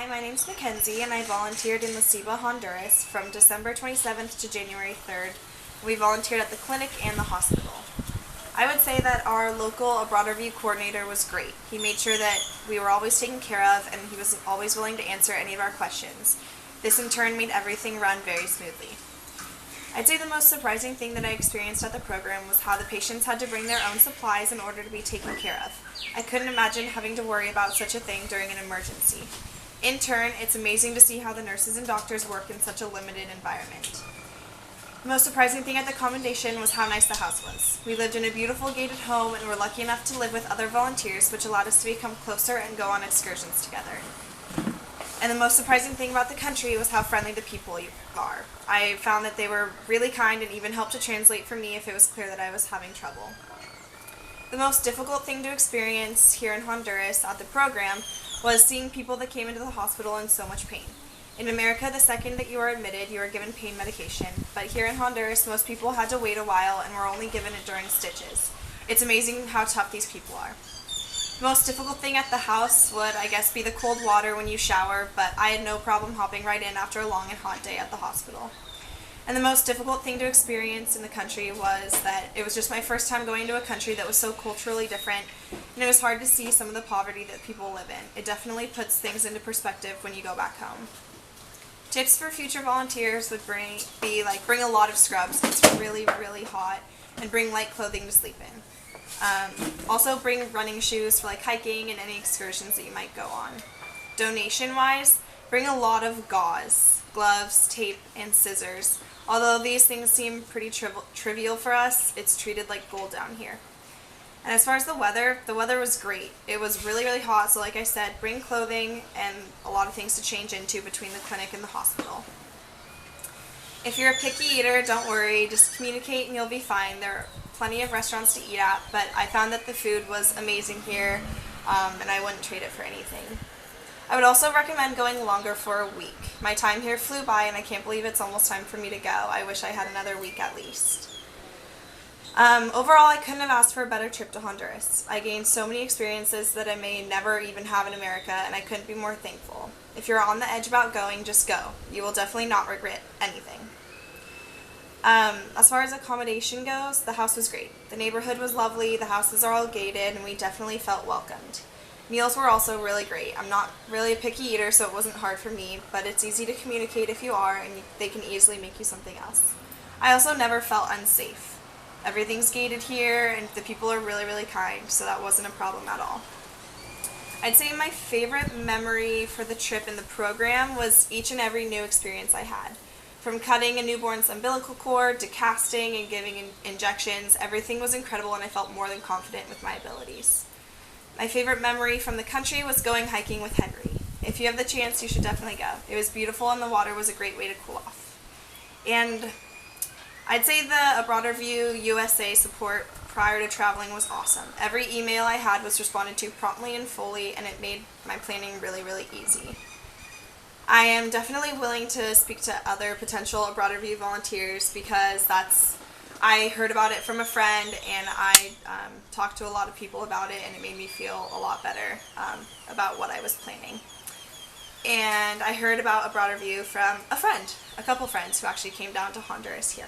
my name's McKenzie, and I volunteered in La Ceiba, Honduras from December 27th to January 3rd. We volunteered at the clinic and the hospital. I would say that our local Abroad Review coordinator was great. He made sure that we were always taken care of, and he was always willing to answer any of our questions. This in turn made everything run very smoothly. I'd say the most surprising thing that I experienced at the program was how the patients had to bring their own supplies in order to be taken care of. I couldn't imagine having to worry about such a thing during an emergency. In turn, it's amazing to see how the nurses and doctors work in such a limited environment. The most surprising thing at the commendation was how nice the house was. We lived in a beautiful gated home and were lucky enough to live with other volunteers, which allowed us to become closer and go on excursions together. And the most surprising thing about the country was how friendly the people are. I found that they were really kind and even helped to translate for me if it was clear that I was having trouble. The most difficult thing to experience here in Honduras at the program was seeing people that came into the hospital in so much pain. In America, the second that you are admitted, you are given pain medication, but here in Honduras, most people had to wait a while and were only given it during stitches. It's amazing how tough these people are. The most difficult thing at the house would, I guess, be the cold water when you shower, but I had no problem hopping right in after a long and hot day at the hospital. And the most difficult thing to experience in the country was that it was just my first time going to a country that was so culturally different, and it was hard to see some of the poverty that people live in. It definitely puts things into perspective when you go back home. Tips for future volunteers would bring a lot of scrubs. It's really, really hot, and bring light clothing to sleep in. Also bring running shoes for hiking and any excursions that you might go on. Donation-wise, bring a lot of gauze, gloves, tape, and scissors. Although these things seem pretty trivial for us, it's treated like gold down here. And as far as the weather was great. It was really, really hot, so like I said, bring clothing and a lot of things to change into between the clinic and the hospital. If you're a picky eater, don't worry, just communicate and you'll be fine. There are plenty of restaurants to eat at, but I found that the food was amazing here, and I wouldn't trade it for anything. I would also recommend going longer for a week. My time here flew by, and I can't believe it's almost time for me to go. I wish I had another week at least. Overall, I couldn't have asked for a better trip to Honduras. I gained so many experiences that I may never even have in America, and I couldn't be more thankful. If you're on the edge about going, just go. You will definitely not regret anything. As far as accommodation goes, the house was great. The neighborhood was lovely, the houses are all gated, and we definitely felt welcomed. Meals were also really great. I'm not really a picky eater, so it wasn't hard for me, but it's easy to communicate if you are, and they can easily make you something else. I also never felt unsafe. Everything's gated here, and the people are really, really kind, so that wasn't a problem at all. I'd say my favorite memory for the trip in the program was each and every new experience I had. From cutting a newborn's umbilical cord to casting and giving injections, everything was incredible, and I felt more than confident with my abilities. My favorite memory from the country was going hiking with Henry. If you have the chance, you should definitely go. It was beautiful, and the water was a great way to cool off. And I'd say the Abroad Review USA support prior to traveling was awesome. Every email I had was responded to promptly and fully, and it made my planning really, really easy. I am definitely willing to speak to other potential Abroad Review volunteers because I heard about it from a friend, and I talked to a lot of people about it, and it made me feel a lot better about what I was planning. And I heard about Abroad Review from a couple friends who actually came down to Honduras here.